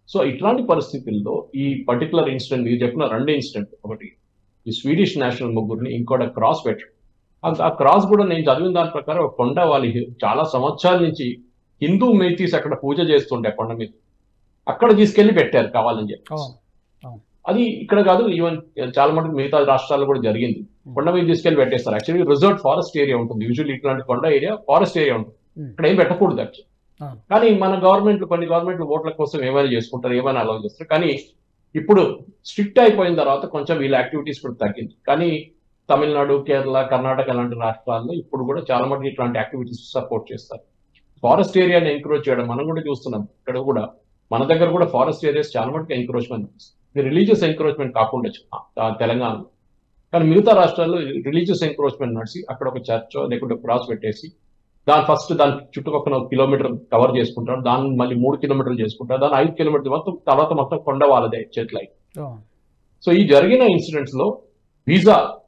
సో ఇట్లాంటి పరిస్థితుల్లో ఈ పర్టికులర్ ఇన్సిడెంట్, మీరు చెప్పిన 2 ఇన్సిడెంట్, ఒకటి ఈ స్వీడిష్ నేషనల్ ముగ్గురిని, ఇంకోటి క్రాస్ పెట్టడం. ఆ క్రాస్ కూడా నేను చదివిన దాని ప్రకారం ఒక కొండ వాళ్ళు చాలా సంవత్సరాల నుంచి హిందూ మేతీస్ అక్కడ పూజ చేస్తుంటే కొండ మీద, అక్కడ తీసుకెళ్లి పెట్టారు కావాలని చెప్పి. అది ఇక్కడ కాదు, ఈవెన్ చాలా మటుకు మిగతా రాష్ట్రాల్లో కూడా జరిగింది. కొండ మీద తీసుకెళ్లి పెట్టేస్తారు. యాక్చువల్లీ రిజర్వ్ ఫారెస్ట్ ఏరియా ఉంటుంది. యూజువల్లీ ఇట్లాంటి కొండ ఏరియా ఫారెస్ట్ ఏరియా ఉంటుంది, ఇక్కడ ఏం పెట్టకూడదు యాక్చువల్లీ. కానీ మన కొన్ని గవర్నమెంట్లు ఓట్ల కోసం ఏమైనా చేసుకుంటారు, ఏమైనా అలౌ చేస్తారు. కానీ ఇప్పుడు స్ట్రిక్ట్ అయిపోయిన తర్వాత కొంచెం వీళ్ళ యాక్టివిటీస్ కూడా తగ్గింది. కానీ తమిళనాడు, కేరళ, కర్ణాటక లాంటి రాష్ట్రాల్లో ఇప్పుడు కూడా చాలా మటుకు ఇట్లాంటి యాక్టివిటీస్ సపోర్ట్ చేస్తారు. ఫారెస్ట్ ఏరియాని ఎంకరేజ్ చేయడం మనం కూడా చూస్తున్నాం. ఇక్కడ కూడా మన దగ్గర కూడా ఫారెస్ట్ ఏరియాస్ చాలా మటుకు ఎంకరేజ్మెంట్, రిలీజియస్ ఎంకరేజ్మెంట్ కాకుండా తెలంగాణలో. కానీ మిగతా రాష్ట్రాల్లో రిలీజియస్ ఎంకరేజ్మెంట్ నడిచి అక్కడ ఒక చర్చో లేకుంటే క్రాస్ పెట్టేసి దాని చుట్టుపక్కల 1 కిలోమీటర్ కవర్ చేసుకుంటారు, దాన్ని మళ్ళీ 3 కిలోమీటర్లు చేసుకుంటారు, దాన్ని 5 కిలోమీటర్లు మొత్తం కొండ వాళ్ళదే చెట్లై. సో ఈ జరిగిన ఇన్సిడెంట్స్ లో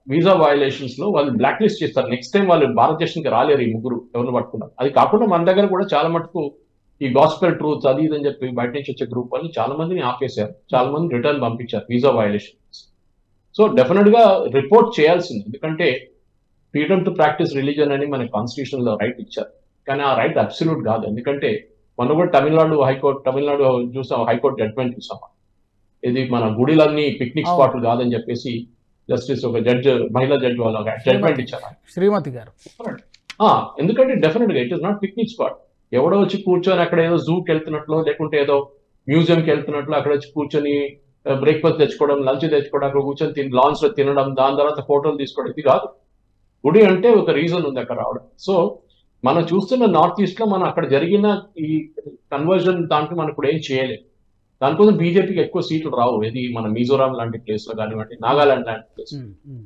వీసా వయలేషన్స్ లో వాళ్ళు బ్లాక్ లిస్ట్ చేస్తారు. నెక్స్ట్ టైం వాళ్ళు భారతదేశానికి రాలేరు ఈ ముగ్గురు ఎవరిని పట్టుకున్నారు. అది కాకుండా మన దగ్గర కూడా చాలా మటుకు ఈ గాస్పెల్ ట్రూత్స్ అది ఇదని చెప్పి బయట నుంచి వచ్చే గ్రూప్ వాళ్ళు చాలా మందిని ఆపేశారు, చాలా మంది రిటర్న్ పంపించారు వీసా వయలేషన్స్. సో డెఫినెట్ గా రిపోర్ట్ చేయాల్సింది, ఎందుకంటే ఫ్రీడమ్ టు ప్రాక్టీస్ రిలీజన్ అని మన కాన్స్టిట్యూషన్ లో రైట్ ఇచ్చారు. కానీ ఆ రైట్ అబ్సల్యూట్ కాదు. ఎందుకంటే మనం కూడా తమిళనాడు చూసాం, హైకోర్టు జడ్జ్మెంట్ చూసాం. ఇది మన గుడిలన్నీ పిక్నిక్ స్పాట్లు కాదని చెప్పేసి జస్టిస్ ఒక మహిళా జడ్జి వాళ్ళు జడ్జ్మెంట్ ఇచ్చారు, శ్రీమతి గారు. ఎందుకంటే డెఫినెట్ గా it is not picnic spot. ఎవడో వచ్చి కూర్చొని అక్కడ ఏదో జూకి వెళ్తున్నట్లు లేకుంటే ఏదో మ్యూజియంకి వెళ్తున్నట్లు అక్కడ వచ్చి కూర్చొని బ్రేక్ఫాస్ట్ తెచ్చుకోవడం, లంచ్ తెచ్చుకోవడం, అక్కడ కూర్చొని లాంచ్ లో తినడం, దాని తర్వాత ఫోటోలు తీసుకోవడం, ఇది కాదు. గుడి అంటే ఒక రీజన్ ఉంది అక్కడ రావడం. సో మనం చూస్తున్న నార్త్ ఈస్ట్ లో మనం అక్కడ జరిగిన ఈ కన్వర్జన్ దాంట్లో మనం ఇప్పుడు ఏం చేయలేదు. దానికోసం బీజేపీకి ఎక్కువ సీట్లు రావు. ఇది మన మిజోరాం లాంటి ప్లేస్ లో కానివ్వండి, నాగాలాండ్ లాంటి ప్లేస్,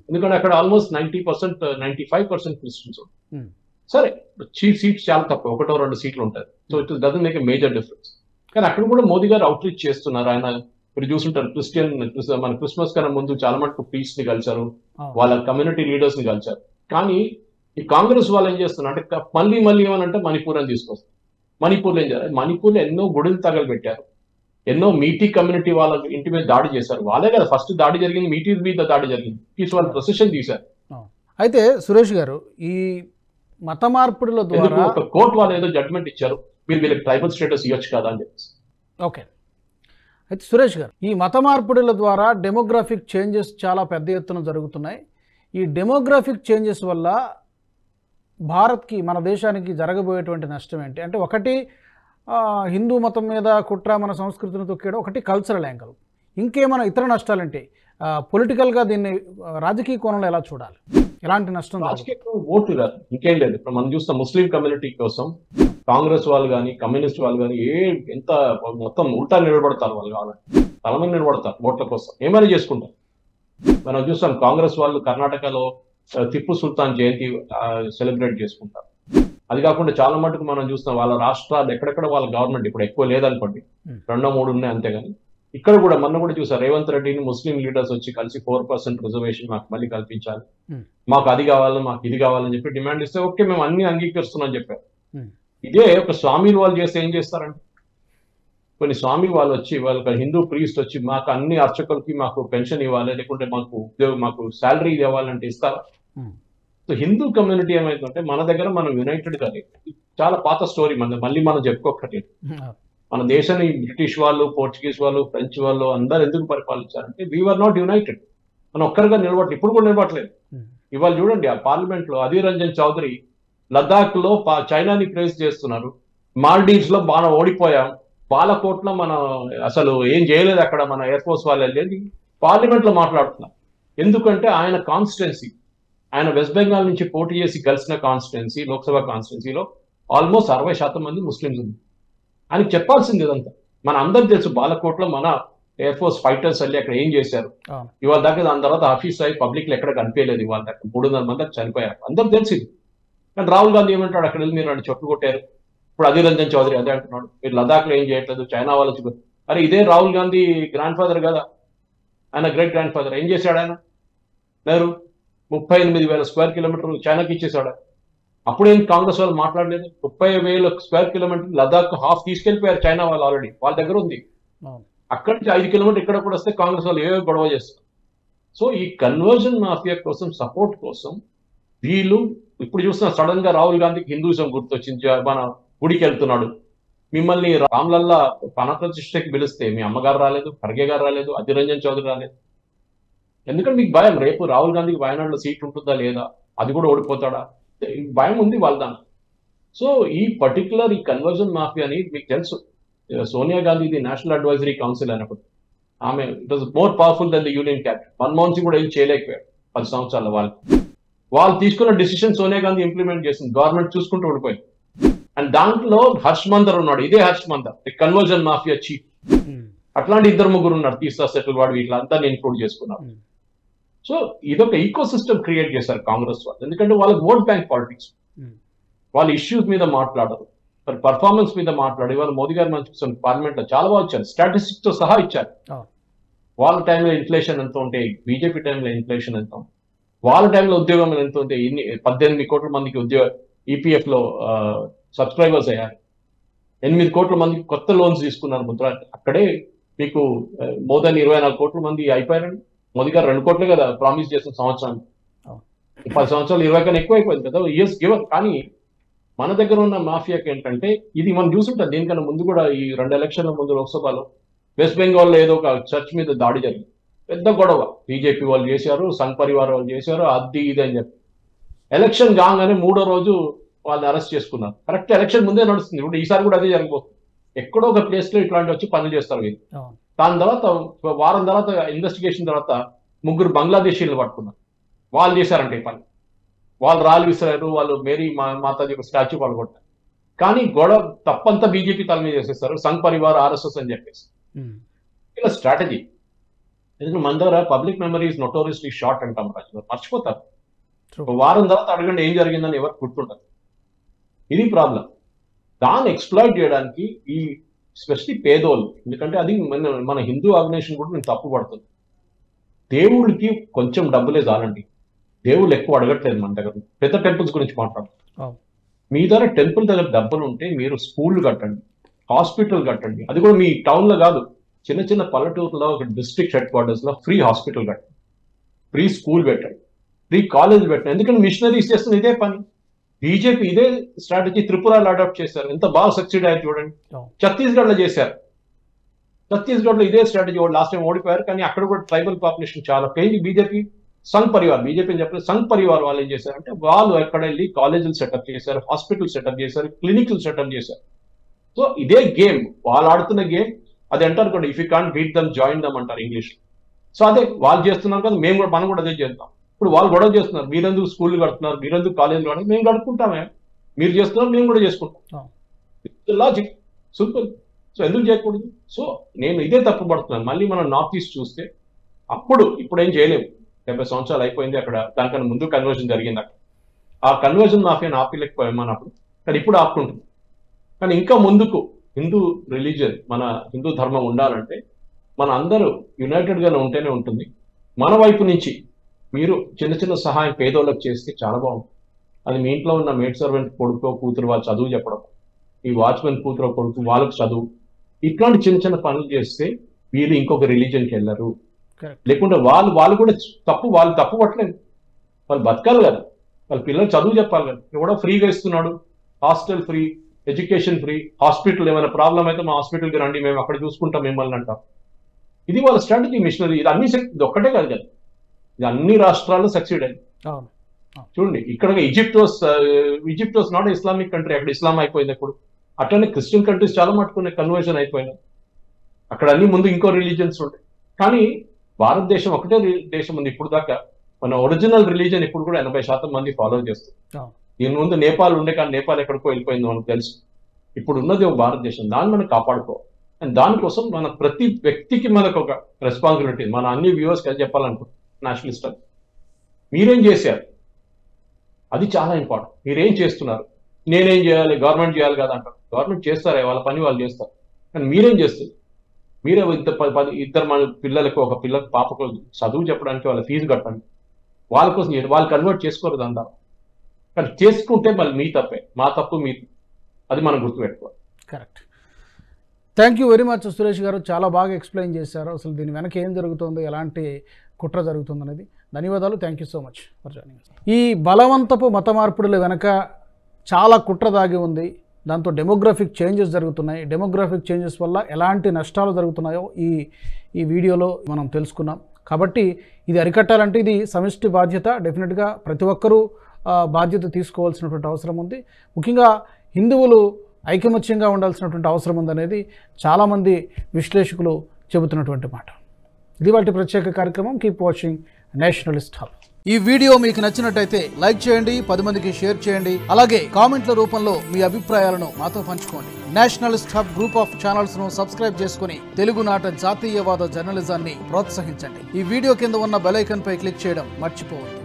ఎందుకంటే అక్కడ ఆల్మోస్ట్ 90%, 95% క్రిస్టియన్స్ ఉంటారు. సరే చీఫ్ సీట్స్ చాలా తక్కువ, 1-2 సీట్లు ఉంటాయి. So it doesn't make a major difference. కానీ అక్కడ కూడా మోదీ గారు అవుట్ రీచ్ చేస్తున్నారు. ఆయన మీరు చూస్తుంటారు మన క్రిస్మస్ కన్నా ముందు చాలా మటుకు ప్రీస్ట్ ని కలిశారు, వాళ్ళ కమ్యూనిటీ లీడర్స్ ని కలిశారు. కానీ ఈ కాంగ్రెస్ వాళ్ళు ఏం చేస్తున్నారు అంటే మళ్ళీ ఏమనంటే మణిపూర్ అని తీసుకొస్తారు. మణిపూర్లో ఏం చేయాలి, మణిపూర్లో ఎన్నో గుడులు తగలబెట్టారు, ఎన్నో మీటీ కమ్యూనిటీ వాళ్ళ ఇంటి మీద దాడి చేశారు. వాళ్ళే కదా ఫస్ట్ దాడి జరిగింది, మీటీ మీద దాడి జరిగింది. వాళ్ళు ప్రొసెషన్ తీశారు. అయితే సురేష్ గారు, ఈ మత మార్పిడుల ద్వారా ఒక కోర్టు వాళ్ళు ఏదో జడ్జ్మెంట్ ఇచ్చారు, మీరు వీళ్ళకి ట్రైబల్ స్టేటస్ ఇవ్వచ్చు కదా అని చెప్పేసి. ఓకే. అయితే సురేష్ గారు, ఈ మత మార్పిడుల ద్వారా డెమోగ్రాఫిక్ చేంజెస్ చాలా పెద్ద ఎత్తున జరుగుతున్నాయి. ఈ డెమోగ్రాఫిక్ చేంజెస్ వల్ల భారత్కి, మన దేశానికి జరగబోయేటువంటి నష్టం ఏంటి? అంటే ఒకటి హిందూ మతం మీద కుట్ర, మన సంస్కృతిని తొక్కేయడం, ఒకటి కల్చరల్ యాంగిల్, ఇంకేమైనా ఇతర నష్టాలేంటి? పొలిటికల్గా దీన్ని రాజకీయ కోణంలో ఎలా చూడాలి? ఎలాంటి నష్టం? రాజకీయ ఓట్లు కాదు, ఇంకేం లేదు. ఇప్పుడు మనం చూస్తాం ముస్లిం కమ్యూనిటీ కోసం కాంగ్రెస్ వాళ్ళు కానీ కమ్యూనిస్ట్ వాళ్ళు కానీ ఎంత మొత్తం ఉల్టా నిలబడతారు. వాళ్ళు కావాలంటే తల మీద నిలబడతారు ఓట్ల కోసం, ఏమైనా చేసుకుంటారు. మనం చూస్తాం కాంగ్రెస్ వాళ్ళు కర్ణాటకలో టిప్పు సుల్తాన్ జయంతి సెలబ్రేట్ చేసుకుంటారు. అది కాకుండా చాలా మటుకు మనం చూస్తాం వాళ్ళ రాష్ట్రాలు ఎక్కడెక్కడ వాళ్ళ గవర్నమెంట్ ఇప్పుడు ఎక్కువ లేదనుకోండి, 2-3 ఉన్నాయి అంతేగాని. ఇక్కడ కూడా మొన్న కూడా చూసారు, రేవంత్ రెడ్డిని ముస్లిం లీడర్స్ వచ్చి కలిసి 4% రిజర్వేషన్ మాకు మళ్ళీ కల్పించాలి, మాకు అది కావాలి, మాకు ఇది కావాలని చెప్పి డిమాండ్ ఇస్తే ఓకే మేము అన్ని అంగీకరిస్తున్నాం చెప్పారు. ఇదే ఒక స్వామిలు వాళ్ళు చేస్తే ఏం చేస్తారంటే, కొన్ని స్వామి వాళ్ళు వచ్చి వాళ్ళకి హిందూ ప్రీస్ట్ వచ్చి మాకు అన్ని అర్చకులకి మాకు పెన్షన్ ఇవ్వాలి, లేకుంటే మాకు ఉద్యోగం, మాకు శాలరీ ఇవ్వాలంటే ఇస్తారా? సో హిందూ కమ్యూనిటీ ఏమైందంటే మన దగ్గర మనం యునైటెడ్ గా లేదు. చాలా పాత స్టోరీ మళ్ళీ మనం చెప్పుకోకటి. మన దేశాన్ని బ్రిటిష్ వాళ్ళు, పోర్చుగీస్ వాళ్ళు, ఫ్రెంచ్ వాళ్ళు అందరు ఎందుకు పరిపాలించారంటే వీఆర్ నాట్ యునైటెడ్. మనం ఒక్కరిగా నిలబడలేదు, ఇప్పుడు కూడా నిలబడలేదు. ఇవాళ చూడండి ఆ పార్లమెంట్ లో అధీర్ రంజన్ చౌదరి లద్దాఖ్ లో చైనాని ప్రేస్ చేస్తున్నారు, మాల్డీవ్స్ లో బాగా ఓడిపోయాం, బాలకోట్ లో మనం అసలు ఏం చేయలేదు అక్కడ మన ఎయిర్ ఫోర్స్ వాళ్ళు వెళ్ళేది పార్లమెంట్ లో మాట్లాడుతున్నారు. ఎందుకంటే ఆయన కాన్స్టిట్యున్సీ, ఆయన వెస్ట్ బెంగాల్ నుంచి పోటీ చేసి కలిసిన కాన్స్టిట్యున్సీ, లోక్సభ కాన్స్టిట్యున్సీలో ఆల్మోస్ట్ 60% మంది ముస్లింస్ ఉంది. ఆయనకి చెప్పాల్సింది ఇదంతా. మన అందరికి తెలుసు బాలకోట్లో మన ఎయిర్ ఫోర్స్ ఫైటర్స్ వెళ్ళి అక్కడ ఏం చేశారు. ఇవాళ దాకా దాని తర్వాత హఫీజ్ సాయి పబ్లిక్ లో ఎక్కడ కనిపించలేదు. ఇవాళ దాకా 300 మంది చనిపోయారు, అందరు తెలిసింది. కానీ రాహుల్ గాంధీ ఏమంటాడు, అక్కడ వెళ్ళి మీరు అని చెప్పు కొట్టారు. ఇప్పుడు అధీర్ రంజన్ చౌదరి అదే అంటున్నాడు, మీరు లదాఖ్ లో ఏం చేయట్లేదు, చైనా వాళ్ళు. అరే ఇదే రాహుల్ గాంధీ గ్రాండ్ ఫాదర్ కదా, ఆయన గ్రేట్ గ్రాండ్ ఫాదర్. ఏం చేశాడు ఆయన? నెహ్రూ 38,000 స్క్వేర్ కిలోమీటర్లు చైనాకి ఇచ్చేసాడు. అప్పుడేం కాంగ్రెస్ వాళ్ళు మాట్లాడలేదు? 30,000 స్క్వేర్ కిలోమీటర్ లదాఖ్ హాఫ్ తీసుకెళ్లిపోయారు చైనా వాళ్ళు, ఆల్రెడీ వాళ్ళ దగ్గర ఉంది. అక్కడి నుంచి 5 కిలోమీటర్ ఇక్కడ కూడా వస్తే కాంగ్రెస్ వాళ్ళు ఏవో గొడవ చేస్తారు. సో ఈ కన్వర్జన్ మాఫియా కోసం, సపోర్ట్ కోసం వీళ్ళు ఇప్పుడు చూస్తున్న సడన్ గా రాహుల్ గాంధీకి హిందూయిజం గుర్తొచ్చింది, మన గుడికి వెళ్తున్నాడు. మిమ్మల్ని రామ్లల్లా ప్రాణప్రతిష్ఠకి పిలిస్తే మీ అమ్మగారు రాలేదు, ఖర్గే గారు రాలేదు, అధీర్ రంజన్ చౌదరి రాలేదు. ఎందుకంటే మీకు భయం, రేపు రాహుల్ గాంధీకి వయనాడులో సీట్ ఉంటుందా లేదా, అది కూడా ఓడిపోతాడా, భయం ఉంది వాళ్ళ దాన్ని. సో ఈ పర్టికులర్ ఈ కన్వర్జన్ మాఫియా అని మీకు తెలుసు. సోనియా గాంధీది నేషనల్ అడ్వైజరీ కౌన్సిల్ అయినప్పుడు ఆమె it was more powerful then the union cabinet. Manmohan Singh కూడా ఏం చేయలేకపోయాడు 10 సంవత్సరాల. వాళ్ళు తీసుకున్న డిసిషన్ సోనియా గాంధీ ఇంప్లిమెంట్ చేసింది, గవర్నమెంట్ చూసుకుంటూ ఓడిపోయింది. అండ్ దాంట్లో హర్ష్ మందర్ ఉన్నాడు, ఇదే Harsh Mander conversion mafia chief. అట్లాంటి 2-3 ఉన్నారు, తీస్తా సెటిల్ వాడు, వీళ్ళంతా నేను ఇంక్లూడ్ చేసుకున్నాను. సో ఇదొక ఈకో సిస్టమ్ క్రియేట్ చేశారు కాంగ్రెస్ వాళ్ళు. ఎందుకంటే వాళ్ళకి ఓట్ బ్యాంక్ పాలిటిక్స్, వాళ్ళ ఇష్యూస్ మీద మాట్లాడరు, మరి పర్ఫార్మెన్స్ మీద మాట్లాడి. వాళ్ళు మోదీ గారు మనం పార్లమెంట్ లో చాలా బాగా ఇచ్చారు, స్టాటిస్టిక్స్ తో సహా ఇచ్చారు. వాళ్ళ టైంలో ఇన్ఫ్లేషన్ ఎంత ఉంటే, బీజేపీ టైంలో ఇన్ఫ్లేషన్ ఎంత ఉంది, వాళ్ళ టైంలో ఉద్యోగం ఎంత ఉంటే, 18 కోట్ల మందికి ఉద్యోగ ఈపీఎఫ్ లో సబ్స్క్రైబర్స్ అయ్యారు, 8 కోట్ల మందికి కొత్త లోన్స్ తీసుకున్నారు ముద్ర. అక్కడే మీకు మోర్ దెన్ 24 కోట్ల మంది అయిపోయారండి. మోదీ గారు 2 కోట్లు కదా ప్రామిస్ చేసిన సంవత్సరానికి, 10 సంవత్సరాలు 20 కన్నా ఎక్కువ అయిపోయింది కదా ఇయర్స్ గివర్. కానీ మన దగ్గర ఉన్న మాఫియాకి ఏంటంటే, ఇది మనం చూసుంటాం దీనికన్నా ముందు కూడా, ఈ 2 ఎలక్షన్ల ముందు లోక్సభలో వెస్ట్ బెంగాల్లో ఏదో ఒక చర్చ్ మీద దాడి జరిగింది, పెద్ద గొడవ. బీజేపీ వాళ్ళు చేశారు, సంఘ్ పరివార్ వాళ్ళు చేశారు, అది ఇది అని చెప్పి. ఎలక్షన్ కాగానే 3వ రోజు వాళ్ళని అరెస్ట్ చేసుకున్నారు. కరెక్ట్ ఎలక్షన్ ముందే నడుస్తుంది. ఇప్పుడు ఈసారి కూడా అదే జరిగిపోతుంది. ఎక్కడో ఒక ప్లేస్ లో ఇట్లాంటి వచ్చి పనులు చేస్తారు వీళ్ళు. దాని తర్వాత వారం తర్వాత ఇన్వెస్టిగేషన్ తర్వాత 3 బంగ్లాదేశీలు పట్టుకున్నారు. వాళ్ళు చేశారంటే ఈ పని. వాళ్ళు రాళ్ళు విసిరారు, వాళ్ళు మేరీ మాతాజీ స్టాచ్యూ పడగొట్టారు. కానీ గొడవ తప్పంతా బీజేపీ తల మీద చేసేస్తారు, సంఘ్ పరివార్, ఆర్ఎస్ఎస్ అని చెప్పేసి. ఇలా స్ట్రాటజీ. ఎందుకంటే మన దగ్గర పబ్లిక్ మెమరీ ఇస్ నోటోరియస్లీ షార్ట్ అంటాం రాజు, మర్చిపోతారు. వారం తర్వాత అడగండి ఏం జరిగిందని ఎవరు గుర్తుంటారు. ఇది ప్రాబ్లం. దాన్ని ఎక్స్ప్లాయిట్ చేయడానికి ఈ స్పెషల్లీ పేదోళ్ళు, ఎందుకంటే అది మన హిందూ ఆర్గనైజేషన్ కూడా నేను తప్పు పడుతుంది. దేవుడికి కొంచెం డబ్బులే చాలండి, దేవుళ్ళు ఎక్కువ అడగట్లేదు మన దగ్గర. పెద్ద టెంపుల్స్ గురించి మాట్లాడుతున్నాం. మీ దగ్గర టెంపుల్ దగ్గర డబ్బులు ఉంటే మీరు స్కూళ్ళు కట్టండి, హాస్పిటల్ కట్టండి, అది కూడా మీ టౌన్ లో కాదు, చిన్న చిన్న పల్లెటూరులో ఒక డిస్ట్రిక్ట్ హెడ్ క్వార్టర్స్ లో ఫ్రీ హాస్పిటల్ కట్టండి, ఫ్రీ స్కూల్ పెట్టండి, ఫ్రీ కాలేజ్ పెట్టండి. ఎందుకంటే మిషనరీస్ చేస్తున్న ఇదే పని. బీజేపీ ఇదే స్ట్రాటజీ త్రిపురలో అడాప్ట్ చేశారు, ఎంత బాగా సక్సీడ్ అయ్యారు చూడండి. ఛత్తీస్గఢ్ లో చేశారు, ఛత్తీస్గఢ్ లో ఇదే స్ట్రాటజీ. లాస్ట్ టైం ఓడిపోయారు, కానీ అక్కడ కూడా ట్రైబల్ పాపులేషన్ చాలా పెరిగి బీజేపీ సంఘ్ పరివార్, బీజేపీ అని చెప్పలేదు, సంఘ్ పరివార్ వాళ్ళు ఏం చేశారంటే వాళ్ళు ఎక్కడ వెళ్ళి కాలేజీలు సెటప్ చేశారు, హాస్పిటల్ సెటప్ చేశారు, క్లినిక్లు సెటప్ చేశారు. సో ఇదే గేమ్ వాళ్ళు ఆడుతున్న గేమ్. అది అంటారు కూడా, if you can't beat them join them అంటారు ఇంగ్లీష్. సో అదే వాళ్ళు చేస్తున్నారు కదా, మనం కూడా అదే చేద్దాం. ఇప్పుడు వాళ్ళు గొడవ చేస్తున్నారు, మీరెందుకు స్కూల్ కడుతున్నారు, మీరెందుకు కాలేజీలు కడుతున్నారు, మేము కడుక్కుంటామే, మీరు చేస్తున్నారు మేము కూడా చేసుకుంటాం. Logic simple. సో ఎందుకు చేయకూడదు? సో నేను ఇదే తప్పు పడుతున్నాను. మళ్ళీ మనం నార్త్ ఈస్ట్ చూస్తే ఇప్పుడు ఏం చేయలేము, 70 సంవత్సరాలు అయిపోయింది. అక్కడ దానికన్నా ముందు కన్వర్జన్ జరిగింది. అక్కడ ఆ కన్వర్జన్ మాఫియాని ఆపలేకపోయామన్నప్పుడు, కానీ ఇప్పుడు ఆపుకుంటుంది. కానీ ఇంకా ముందుకు హిందూ రిలీజియన్, మన హిందూ ధర్మం ఉండాలంటే మన అందరూ యునైటెడ్ గానే ఉంటేనే ఉంటుంది. మన వైపు నుంచి మీరు చిన్న చిన్న సహాయం పేదోళ్ళకి చేస్తే చాలా బాగుంటుంది. అది మీ ఇంట్లో ఉన్న మేడ్ సర్వెంట్ కొడుకో కూతురు వాళ్ళు చదువు చెప్పడం, ఈ వాచ్మెన్ కూతురు కొడుకు వాళ్ళకి చదువు, ఇట్లాంటి చిన్న చిన్న పనులు చేస్తే వీళ్ళు ఇంకొక రిలీజియన్కి వెళ్ళరు. లేకుంటే వాళ్ళు కూడా వాళ్ళు తప్పు పట్టలేదు. వాళ్ళు బతకాలి కదా, వాళ్ళ పిల్లలు చదువు చెప్పాలి కదా. ఎవడో ఫ్రీగా ఇస్తున్నాడు, hostel free, education free, hospital ఏమైనా ప్రాబ్లం అయితే మా హాస్పిటల్కి రండి, మేము అక్కడ చూసుకుంటాం మిమ్మల్ని అంటాం. ఇది వాళ్ళ స్ట్రాటజీ, మిషనరీ. ఇది అన్ని ఇది ఒక్కటే కాదు కదా, ఇది అన్ని రాష్ట్రాల్లో సక్సీడ్ అయింది. చూడండి, ఇక్కడ Egypt was not Islamic country, అక్కడ ఇస్లాం అయిపోయింది. ఇప్పుడు అట్లనే క్రిస్టియన్ కంట్రీస్ చాలా మట్టుకున్నాయి, కన్వర్షన్ అయిపోయినాయి. అక్కడ అన్ని ముందు ఇంకో రిలీజియన్స్ ఉంటాయి. కానీ భారతదేశం ఒకటే దేశం ఉంది ఇప్పుడు దాకా. మన ఒరిజినల్ రిలీజియన్ ఇప్పుడు కూడా 80% మంది ఫాలో చేస్తారు. దీని ముందు నేపాల్ ఉండే, కానీ నేపాల్ ఎక్కడికో వెళ్ళిపోయింది మనకు తెలుసు. ఇప్పుడు ఉన్నది ఒక భారతదేశం, దాన్ని మనం కాపాడుకోవాలి. అండ్ దానికోసం మన ప్రతి వ్యక్తికి మనకు ఒక రెస్పాన్సిబిలిటీ. మన అన్ని వ్యూవర్స్కి అది చెప్పాలనుకుంటున్నాం, నేషనలిస్ట్ అని. మీరేం చేశారు అది చాలా ఇంపార్టెంట్. మీరేం చేస్తున్నారు, నేనేం చేయాలి, గవర్నమెంట్ చేయాలి కదా అంటారు. గవర్నమెంట్ చేస్తారే, వాళ్ళ పని వాళ్ళు చేస్తారు. కానీ మీరేం చేస్తారు? మీరే ఇద్దరు మన పిల్లలకు, ఒక పిల్లలకు పాపకు చదువు చెప్పడానికి వాళ్ళ ఫీజు కట్టండి. వాళ్ళ కోసం వాళ్ళు కన్వర్ట్ చేసుకోరు అంతా. కానీ చేసుకుంటే మళ్ళీ మీ తప్పే, మా తప్పు మీ, అది మనం గుర్తుపెట్టుకోవాలి. Correct. Thank you very much Suresh గారు, చాలా బాగా ఎక్స్ప్లెయిన్ చేశారు. అసలు దీని వెనక ఏం జరుగుతుందో, ఎలాంటి కుట్ర జరుగుతుంది అనేది. ధన్యవాదాలు. Thank you so much for joining. ఈ బలవంతపు మత మార్పిడుల వెనక చాలా కుట్ర దాగి ఉంది. దాంతో డెమోగ్రఫిక్ చేంజెస్ జరుగుతున్నాయి. డెమోగ్రఫిక్ చేంజెస్ వల్ల ఎలాంటి నష్టాలు జరుగుతున్నాయో ఈ వీడియోలో మనం తెలుసుకున్నాం. కాబట్టి ఇది అరికట్టాలంటే ఇది సమిష్టి బాధ్యత. డెఫినెట్గా ప్రతి ఒక్కరూ బాధ్యత తీసుకోవాల్సినటువంటి అవసరం ఉంది. ముఖ్యంగా హిందువులు ఐకమత్యంగా ఉండాల్సినటువంటి అవసరం ఉందనేది చాలామంది విశ్లేషకులు చెబుతున్నటువంటి మాట. ఇది వాటి ప్రత్యేక కార్యక్రమం. Keep watching Nationalist hub. ఈ వీడియో మీకు నచ్చినట్టయితే లైక్ చేయండి, 10 మందికి షేర్ చేయండి. అలాగే కామెంట్ల రూపంలో మీ అభిప్రాయాలను మాతో పంచుకోండి. Nationalist hub group of channels ను సబ్స్క్రైబ్ చేసుకుని తెలుగునాట జాతీయవాద జర్నలిజాన్ని ప్రోత్సహించండి. ఈ వీడియో కింద ఉన్న బెల్ ఐకాన్ పై క్లిక్ చేయడం మర్చిపోవద్దు.